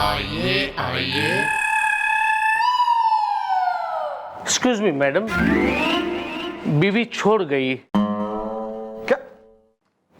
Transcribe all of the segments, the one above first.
आइए आइए। Excuse me madam, बीवी छोड़ गई। क्या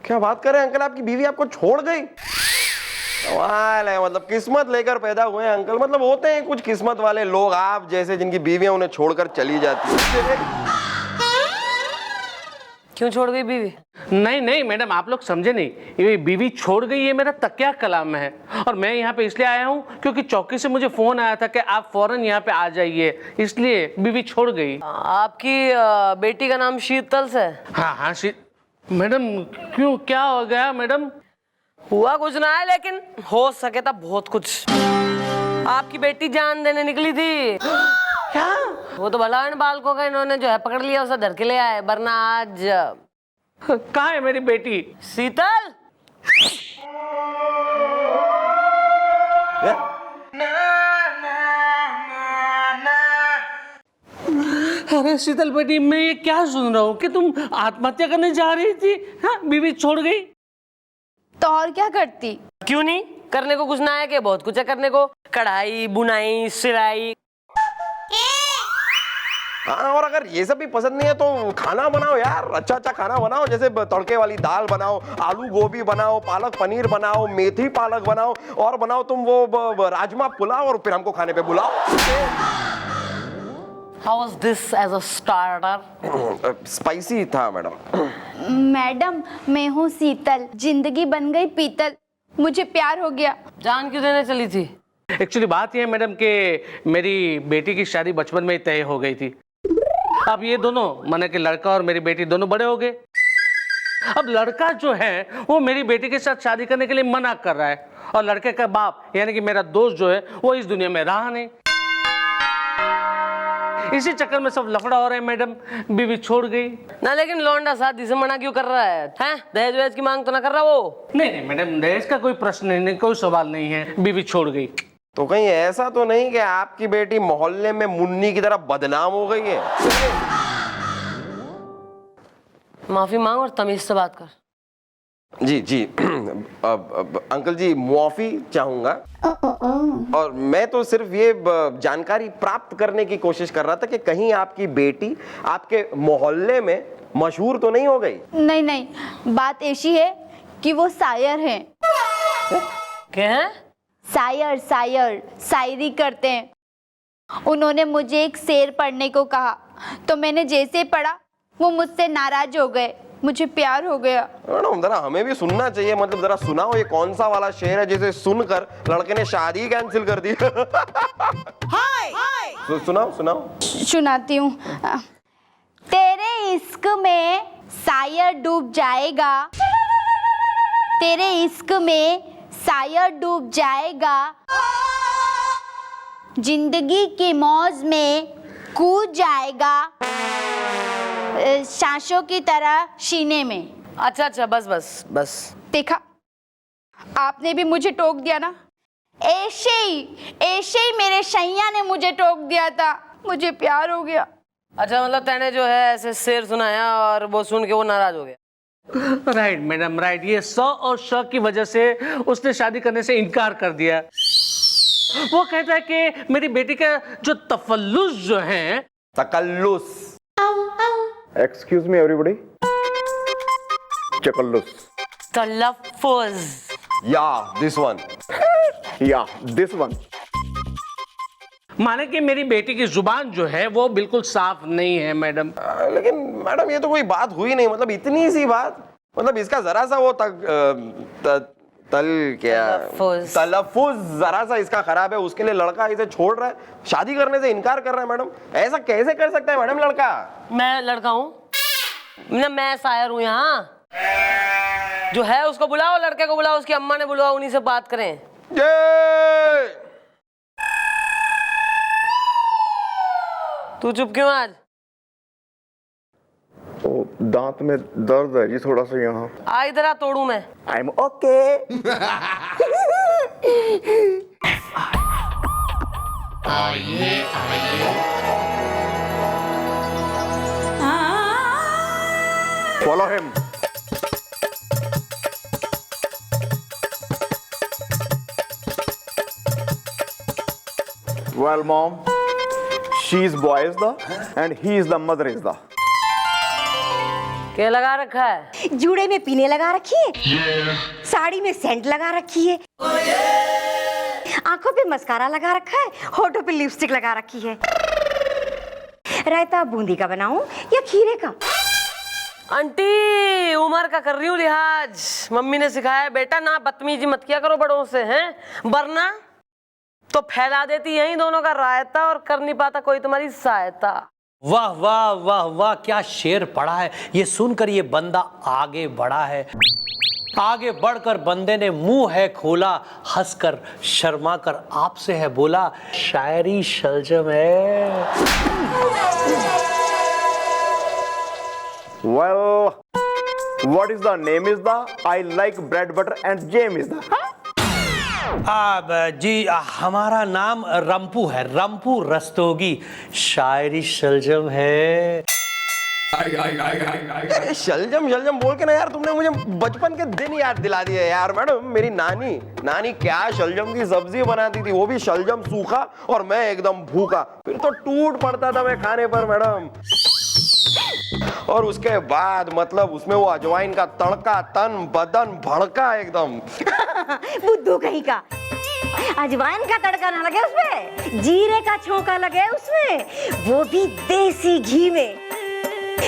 क्या बात कर रहे हैं अंकल, आपकी बीवी आपको छोड़ गई? कमाल है, मतलब किस्मत लेकर पैदा हुए हैं अंकल। मतलब होते हैं कुछ किस्मत वाले लोग आप जैसे, जिनकी बीवियां उन्हें छोड़कर चली जाती है। क्यों छोड़ गई बीवी? नहीं नहीं मैडम, आप लोग समझे नहीं। ये बीवी छोड़ गई ये मेरा तकिया कलाम है, और मैं यहाँ पे इसलिए आया हूँ क्योंकि चौकी से मुझे फोन आया था कि आप फौरन यहाँ पे आ जाइए, इसलिए बीवी छोड़ गई। आपकी बेटी का नाम शीतल से? हाँ हाँ मैडम, क्यों, क्या हो गया मैडम? हुआ कुछ ना है, लेकिन हो सके था बहुत कुछ। आपकी बेटी जान देने निकली थी। क्या? वो तो भला इन बालकों का इन्होंने जो है पकड़ लिया, उसे धर के ले आए, वरना आज। कहाँ है मेरी बेटी? शीतल, अरे शीतल बेटी, मैं ये क्या सुन रहा हूँ कि तुम आत्महत्या करने जा रही थी? हाँ, बीवी छोड़ गई तो और क्या करती? क्यों नहीं? करने को कुछ ना है कि बहुत कुछ है करने को। कढ़ाई, बुनाई, सिलाई। हाँ, और अगर ये सब भी पसंद नहीं है तो खाना बनाओ यार, अच्छा अच्छा खाना बनाओ, जैसे तड़के वाली दाल बनाओ, आलू गोभी बनाओ, पालक पनीर बनाओ, मेथी पालक बनाओ, और बनाओ तुम वो राजमा पुलाव, और फिर हमको खाने पे बुलाओ। How was this as a starter? Spicy था मैडम। मैडम, मैं हूँ शीतल, जिंदगी बन गई पीतल, मुझे प्यार हो गया। जान क्यों देने चली थी? एक्चुअली बात यह है मैडम कि मेरी बेटी की शादी बचपन में ही तय हो गई थी। अब ये दोनों, माने कि लड़का और मेरी बेटी दोनों बड़े हो गए। अब लड़का जो है वो मेरी बेटी के साथ शादी करने के लिए मना कर रहा है, और लड़के का बाप यानी कि मेरा दोस्त जो है वो इस दुनिया में रहा नहीं। इसी चक्कर में सब लफड़ा हो रहा है मैडम, बीवी छोड़ गई ना। लेकिन लौंडा शादी से मना क्यों कर रहा है? हैं? दहेज वहेज की मांग तो ना कर रहा वो? नहीं मैडम, दहेज का कोई प्रश्न नहीं, कोई सवाल नहीं है, बीवी छोड़ गई। तो कहीं ऐसा तो नहीं कि आपकी बेटी मोहल्ले में मुन्नी की तरह बदनाम हो गई है? माफी मांग और तमीज से बात कर। जी जी अंकल जी, मुआफी चाहूंगा। और मैं तो सिर्फ ये जानकारी प्राप्त करने की कोशिश कर रहा था कि कहीं आपकी बेटी आपके मोहल्ले में मशहूर तो नहीं हो गई? नहीं नहीं, बात ऐसी है कि वो शायर हैं। क्या है? शायर शायर, शायरी करते हैं। उन्होंने मुझे एक शेर पढ़ने को कहा, तो मैंने जैसे पढ़ा वो मुझसे नाराज हो गए, मुझे प्यार हो गया। मैडम जरा हमें भी सुनना चाहिए, मतलब जरा सुनाओ, ये कौन सा वाला शेर है जिसे सुनकर लड़के ने शादी कैंसिल कर दी? सुनाओ सुनाओ। सुनाती हूँ। तेरे इश्क में शायर डूब जाएगा, तेरे इश्क में शायर डूब जाएगा, जिंदगी की मौज में कूद जाएगा, सांसों की तरह सीने में। अच्छा अच्छा, बस बस बस। देखा, आपने भी मुझे टोक दिया ना। ऐसे ही मेरे सैया ने मुझे टोक दिया था, मुझे प्यार हो गया। अच्छा, मतलब तैने जो है ऐसे शेर सुनाया और वो सुन के वो नाराज हो गया? Right madam, right. ये स और श की वजह से उसने शादी करने से इनकार कर दिया। वो कहता है कि मेरी बेटी का जो तफल्लुस जो है, तकल्लुस। Excuse me, everybody. Chakallus. तलफ्फुज़। Yeah, this one. Yeah, this one. माने कि मेरी बेटी की जुबान जो है वो बिल्कुल साफ नहीं है मैडम। लेकिन मैडम ये तो कोई बात हुई नहीं, मतलब इतनी सी बात, मतलब इसका जरा सा वो तलफ्फुज़ जरा सा इसका खराब है, उसके लिए लड़का इसे छोड़ रहा है, शादी करने से इनकार कर रहा है। मैडम ऐसा कैसे कर सकता है मैडम लड़का? मैं लड़का हूँ ना, मैं शायर हूँ यहाँ। जो है उसको बुलाओ, लड़के को बुलाओ, उसकी अम्मा ने बुलाओ, उन्हीं से बात करें। तू चुप क्यों आज? तो दांत में दर्द है जी थोड़ा सा यहाँ। आ इधर आ, तोड़ू मैं। I am okay. आइए आइए। Follow him. Well, mom, she is boy is the and he is the mother is the. क्या लगा रखा है? जूड़े में पीने लगा रखी है, साड़ी में सेंट लगा रखी है, आंखों पे मस्कारा लगा रखा है, होठों पे लिपस्टिक लगा रखी है। रायता बूंदी का बनाऊं या खीरे का? आंटी उम्र का कर रही हूँ लिहाज। मम्मी ने सिखाया बेटा ना बदतमीजी मत किया करो बड़ों से, हैं? वरना तो फैला देती यही दोनों का रायता और कर नहीं पाता कोई तुम्हारी सहायता। वाह वाह वाह वाह, क्या शेर पढ़ा है। ये सुनकर ये बंदा आगे बढ़ा है। आगे बढ़कर बंदे ने मुंह है खोला, हंसकर शर्मा कर आपसे है बोला, शायरी शलजम है। Well, what is the name is the? I like bread butter and jam is the. जी हमारा नाम रंपू है, रंपू रस्तोगी, शायरी शलजम है। शलजम शलजम बोल के ना यार तुमने मुझे बचपन के दिन याद दिला दिए यार। मैडम मेरी नानी नानी क्या शलजम की सब्जी बनाती थी, वो भी शलजम सूखा और मैं एकदम भूखा, फिर तो टूट पड़ता था मैं खाने पर मैडम। और उसके बाद मतलब उसमें वो अजवाइन का तड़का, तन बदन भड़का एकदम। बुद्धू कहीं का, अजवाइन का तड़का ना लगे उसमें, जीरे का छोंका लगे उसमें, वो भी देसी घी में।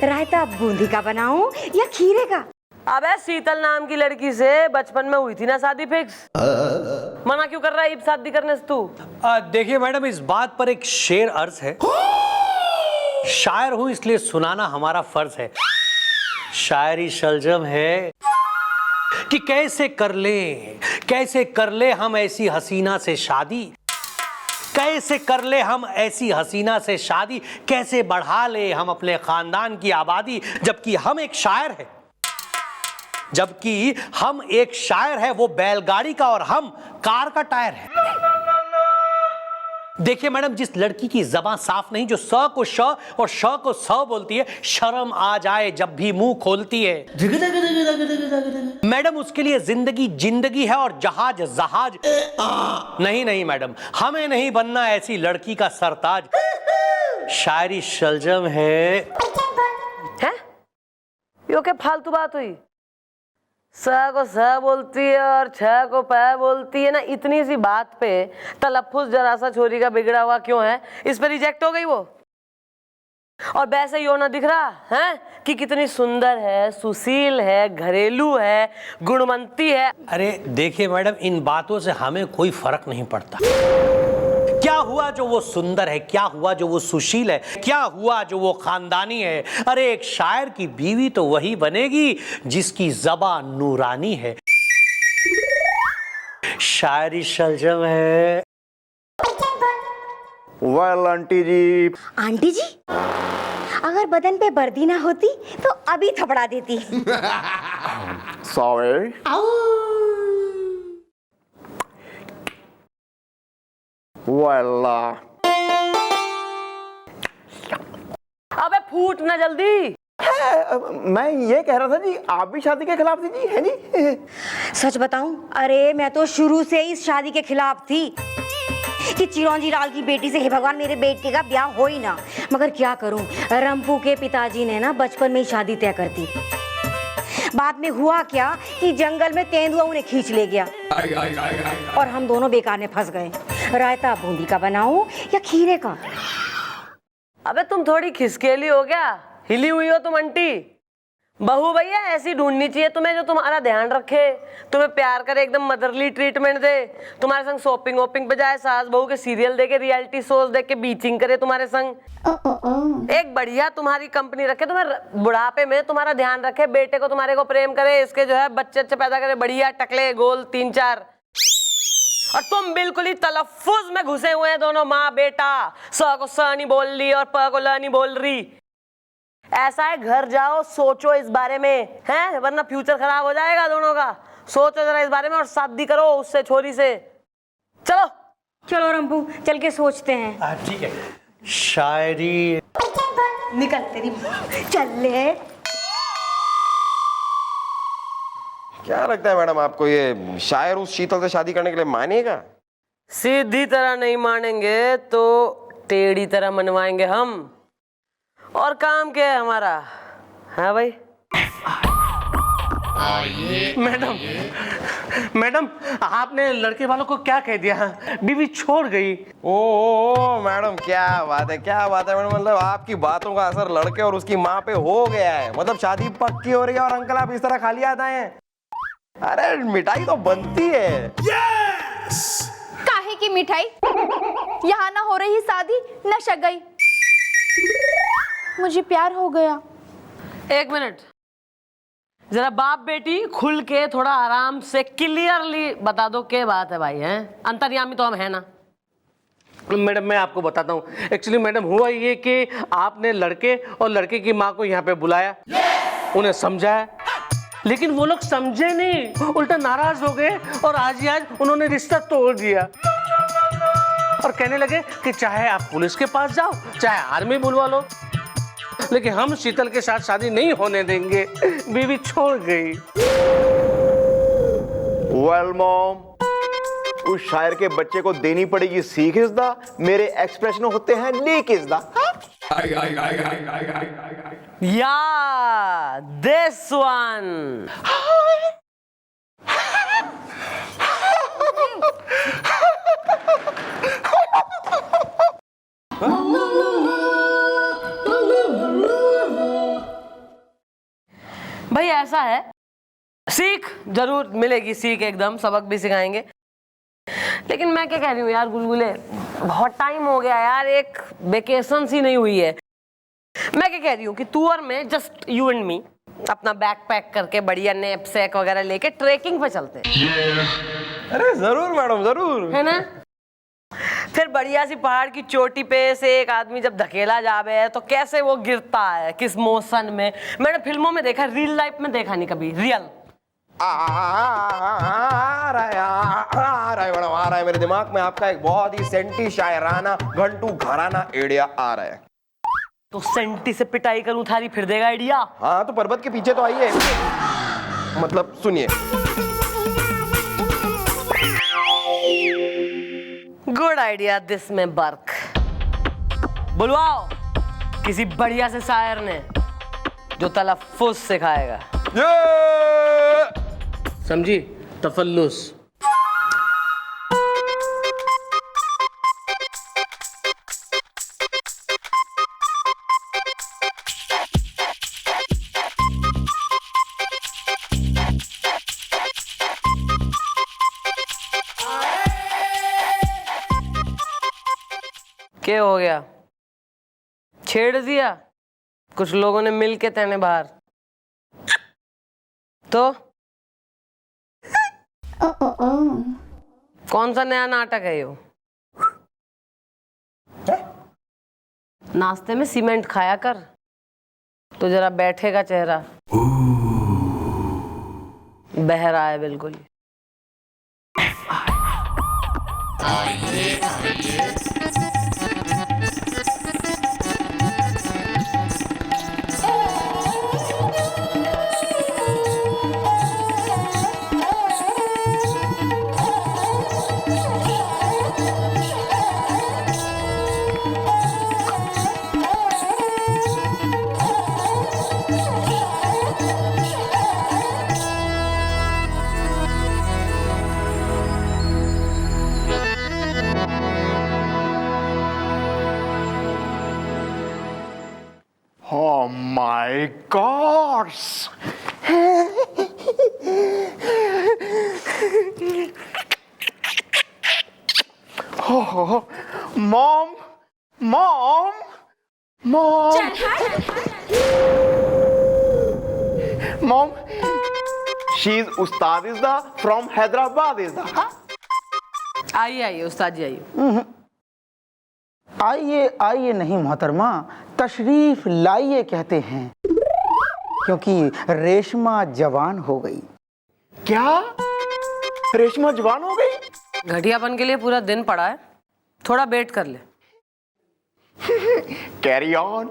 रायता बूंदी का बनाऊं या खीरे का? अबे शीतल नाम की लड़की से बचपन में हुई थी ना शादी फिक्स, मना क्यों कर रहा है शादी करने से तू? देखिए मैडम, इस बात पर एक शेर अर्ज है। शायर हूं इसलिए सुनाना हमारा फर्ज है। शायरी शलजम है कि कैसे कर ले हम ऐसी हसीना से शादी, कैसे कर ले हम ऐसी हसीना से शादी, कैसे बढ़ा ले हम अपने खानदान की आबादी, जबकि हम एक शायर है, जबकि हम एक शायर है, वो बैलगाड़ी का और हम कार का टायर है। देखिए मैडम, जिस लड़की की जबान साफ नहीं, जो स को श और श को स बोलती है, शर्म आ जाए जब भी मुंह खोलती है। मैडम उसके लिए जिंदगी जिंदगी है और जहाज जहाज नहीं। नहीं मैडम, हमें नहीं बनना ऐसी लड़की का सरताज। शायरी शलजम है। यो क्या फालतू बात हुई? स को स बोलती है और छ को प बोलती है ना, इतनी सी बात पे तलफ्फुज जरा सा छोरी का बिगड़ा हुआ क्यों है? इस पे रिजेक्ट हो गई वो। और वैसे यो ना दिख रहा है कि कितनी सुंदर है, सुशील है, घरेलू है, गुणवंती है। अरे देखिए मैडम, इन बातों से हमें कोई फर्क नहीं पड़ता। क्या हुआ जो वो सुंदर है, क्या हुआ जो वो सुशील है, क्या हुआ जो वो खानदानी है। अरे एक शायर की बीवी तो वही बनेगी जिसकी ज़बान नूरानी है। शायरी शलजम है। Well, आंटी जी। आंटी जी, अगर बदन पे वर्दी ना होती तो अभी थपड़ा देती। Sorry. Well, अबे फूट ना जल्दी। मैं ये कह रहा था जी, आप भी शादी के खिलाफ थी जी, है जी? सच बताऊं, अरे मैं तो शुरू से इस शादी के खिलाफ थी कि चिरौंजी लाल की बेटी से हे भगवान मेरे बेटे का ब्याह हो ही ना। मगर क्या करूं, रंपू के पिताजी ने ना बचपन में ही शादी तय कर दी। बाद में हुआ क्या कि जंगल में तेंदुआ उन्हें खींच ले गया और हम दोनों बेकार में फंस गए। रायता बूंदी का बनाऊं या खीरे का? अबे तुम थोड़ी खिसकेली हो क्या? हिली हुई हो तुम आंटी। बहू भैया ऐसी ढूंढनी चाहिए तुम्हें जो तुम्हारा ध्यान रखे, तुम्हें प्यार करे, एकदम मदरली ट्रीटमेंट दे, तुम्हारे संग शॉपिंग वॉपिंग पे जाए, सास बहू के सीरियल देखे, रियलिटी शोज देख के बीचिंग करे तुम्हारे संग। एक बढ़िया तुम्हारी कंपनी रखे, तुम्हें बुढ़ापे में तुम्हारा ध्यान रखे, बेटे को तुम्हारे को प्रेम करे, इसके जो है बच्चे अच्छे पैदा करे, बढ़िया टकले गोल 3-4। और तुम बिल्कुल ही तलफ्फुज में घुसे हुए हैं दोनों, माँ बेटा। स को स नहीं बोल रही और प को ल नहीं बोल रही। ऐसा है, घर जाओ सोचो इस बारे में, हैं? वरना फ्यूचर खराब हो जाएगा दोनों का। सोचो जरा इस बारे में और शादी करो उससे, छोरी से। चलो चलो रंपू, चल के सोचते हैं। ठीक है। शायरी निकल तेरी, चल ले। क्या लगता है मैडम आपको, ये शायर उस शीतल से शादी करने के लिए मानेगा? सीधी तरह नहीं मानेंगे तो टेढ़ी तरह मनवाएंगे हम। और काम क्या है हमारा? हाँ भाई। आइए मैडम आपने लड़के वालों को क्या कह दिया? बीवी छोड़ गई। ओ मैडम क्या बात है मैडम, मतलब आपकी बातों का असर लड़के और उसकी माँ पे हो गया है। मतलब शादी पक्की हो रही है और अंकल आप इस तरह खाली आते हैं। अरे मिठाई तो बनती है। काहे की मिठाई? यहाँ ना हो रही शादी न शगई। मुझे प्यार हो गया। एक मिनट, जरा बाप बेटी खुल के थोड़ा आराम से क्लियरली बता दो क्या बात है भाई। हैं अंतर्यामी तो हम है ना। मैडम मैं आपको बताता हूँ। एक्चुअली मैडम हुआ ये कि आपने लड़के और लड़के की माँ को यहाँ पे बुलाया, उन्हें समझाया, लेकिन वो लोग समझे नहीं, उल्टा नाराज हो गए और आज ही आज उन्होंने रिश्ता तोड़ दिया और कहने लगे कि चाहे आप पुलिस के पास जाओ, चाहे आर्मी बुलवा लो, लेकिन हम शीतल के साथ शादी नहीं होने देंगे। बीवी छोड़ गई। वेल मॉम, उस शायर के बच्चे को देनी पड़ेगी सीख इज़दा, मेरे एक्सप्रेशन होते हैं लीक इज़दा। या दिस वन। भाई ऐसा है, सीख जरूर मिलेगी, सीख एकदम, सबक भी सिखाएंगे। लेकिन मैं क्या कह रही हूँ यार गुलगुले, बहुत टाइम हो गया यार, एक वेकेशन सी नहीं हुई है। मैं क्या कह रही हूँ कि तू और मैं, जस्ट यू एंड मी, अपना बैग पैक करके बढ़िया नैपसैक वगैरह लेके ट्रेकिंग पे चलते हैं। अरे जरूर मैडम जरूर, है ना? फिर बढ़िया सी पहाड़ की चोटी पे से एक आदमी जब धकेला जावे है तो कैसे वो गिरता है, किस मोशन में। मैंने फिल्मों में देखा, रियल लाइफ में देखा नहीं कभी। रियल आ रहा है मैडम, आ रहा है मेरे दिमाग में आपका एक बहुत ही सेंटी शायराना घंटू घराना आइडिया आ रहा है। तो सेंटी से पिटाई करूं थारी, फिर देगा आइडिया? हाँ तो पर्वत के पीछे तो आइए, मतलब सुनिए। गुड आइडिया दिस में बर्क। बुलवाओ किसी बढ़िया से शायर ने जो तलफ्फुज सिखाएगा। समझी? तफल्लुस। क्या हो गया? छेड़ दिया कुछ लोगों ने मिल के तेने बाहर तो? कौन सा नया नाटक है यो? नाश्ते में सीमेंट खाया कर तो जरा बैठेगा चेहरा। बह रहा है बिल्कुल। आइए आइए Oh my gosh! Oh, mom, mom, mom, mom. She's Ustad Izda from Hyderabad Izda. Huh? आइए आइए उस्ताद जी आइए। आइए आइए नहीं मोहतरमा, तशरीफ लाइए कहते हैं, क्योंकि रेशमा जवान हो गई। क्या? रेशमा जवान हो गई? घटियापन के लिए पूरा दिन पड़ा है, थोड़ा वेट कर ले। Carry on.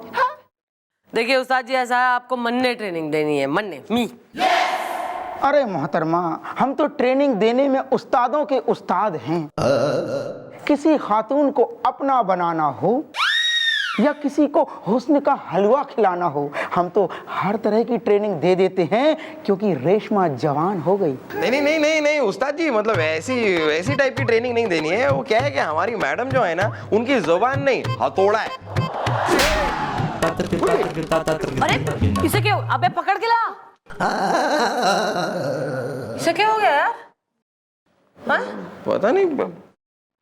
देखिए उस्ताद जी, ऐसा है, आपको मन ने ट्रेनिंग देनी है। मन ने मी अरे मोहतरमा, हम तो ट्रेनिंग देने में उस्तादों के उस्ताद हैं। किसी खातून को अपना बनाना हो या किसी को हुस्न का हलवा खिलाना हो, हम तो हर तरह की ट्रेनिंग दे देते हैं, क्योंकि रेशमा जवान हो गई। नहीं उस्ताद जी, मतलब ऐसी टाइप की ट्रेनिंग नहीं देनी है। वो क्या है कि हमारी मैडम जो है ना, उनकी जुबान नहीं हथौड़ा है। अरे इसे क्या, अबे पकड़ के ला। इसे क्या हो गया यार? हाँ? पता नहीं,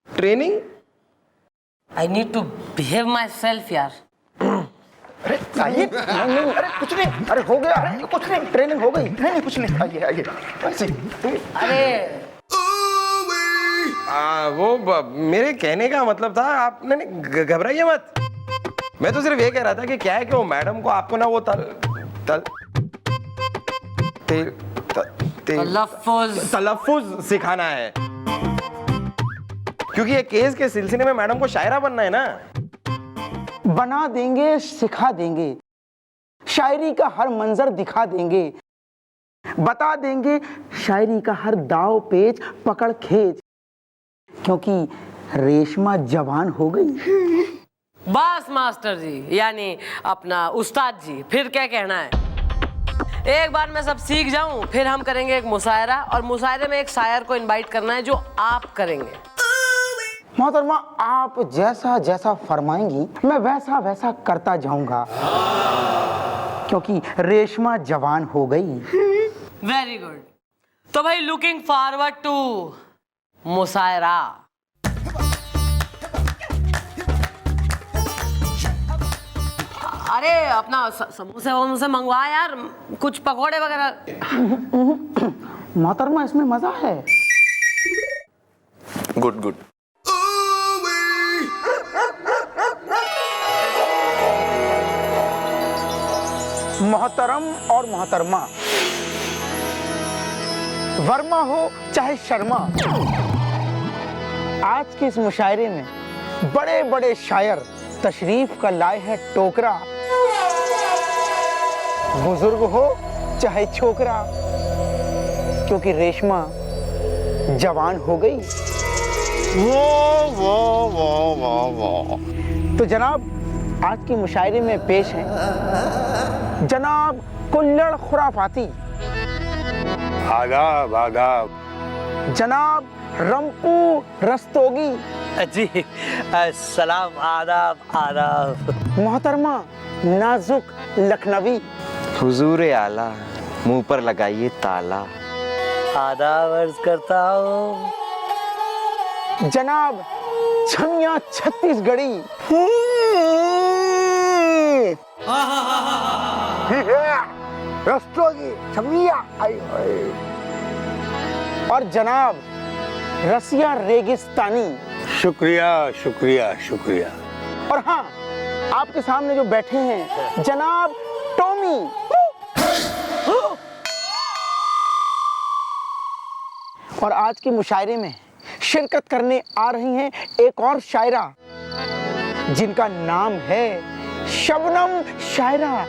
training. I need to behave myself यार। अरे आइए, नहीं, अरे कुछ नहीं, अरे हो गया, अरे कुछ नहीं, ट्रेनिंग हो गई। नहीं कुछ नहीं, आइए ऐसे। अरे वो मेरे कहने का मतलब था, आप नहीं घबराइए मत। मैं तो सिर्फ ये कह रहा था कि क्या है कि वो मैडम को आपको ना वो तलफ्फुज सिखाना है, क्योंकि ये केस के सिलसिले में मैडम को शायरा बनना है ना। बना देंगे, सिखा देंगे, शायरी का हर मंजर दिखा देंगे, बता देंगे शायरी का हर दाव पेच पकड़ खींच, क्योंकि रेशमा जवान हो गई। बस मास्टर जी, यानी अपना उस्ताद जी, फिर क्या कहना है? एक बार मैं सब सीख जाऊं, फिर हम करेंगे एक मुशायरा, और मुशायरे में एक शायर को इनवाइट करना है जो आप करेंगे। मोहतरमा, आप जैसा जैसा फरमाएंगी मैं वैसा वैसा करता जाऊंगा, क्योंकि रेशमा जवान हो गई। Very good. तो भाई लुकिंग फॉरवर्ड टू मुशायरा। अरे अपना समोसे वमोसे मंगवा यार, कुछ पकोड़े वगैरह। मोहतरमा, इसमें मजा है। गुड। मोहतरम और मोहतरमा, वर्मा हो चाहे शर्मा, आज के इस मुशायरे में बड़े बड़े शायर तशरीफ का लाए हैं टोकरा। बुजुर्ग हो चाहे छोकरा, क्योंकि रेशमा जवान हो गई। तो जनाब, आज के मुशायरे में पेश हैं जनाब कुल्लड़ खुराफाती, आदाब। जनाब रंपू रस्तोगी जी, सलाम, आदाब। मोहतरमा नाजुक लखनवी, हुजूर आला, मुंह पर लगाइए ताला। आदाब अर्ज करता हूँ। जनाब छमिया छत्तीसगढ़ी, रस्तोगी छमिया, और जनाब रसिया रेगिस्तानी। शुक्रिया। और हाँ, आपके सामने जो बैठे हैं जनाब टॉमी। और आज के मुशायरे में शिरकत करने आ रही हैं एक और शायरा, जिनका नाम है शबनम शायरा।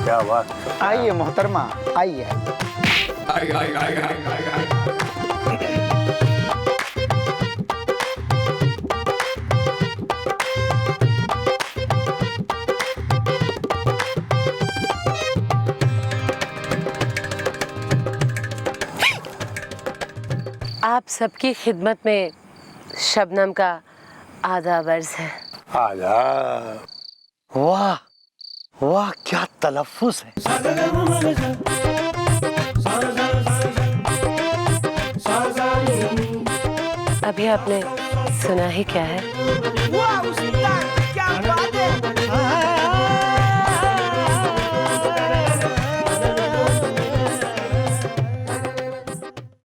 क्या बात। आइए मोहतरमा, आइए। आप सबकी खिदमत में शबनम का आदाब अर्ज़ है। आदाब। वाह, क्या तलफ्फुज़ है। अभी आपने सुना ही क्या है?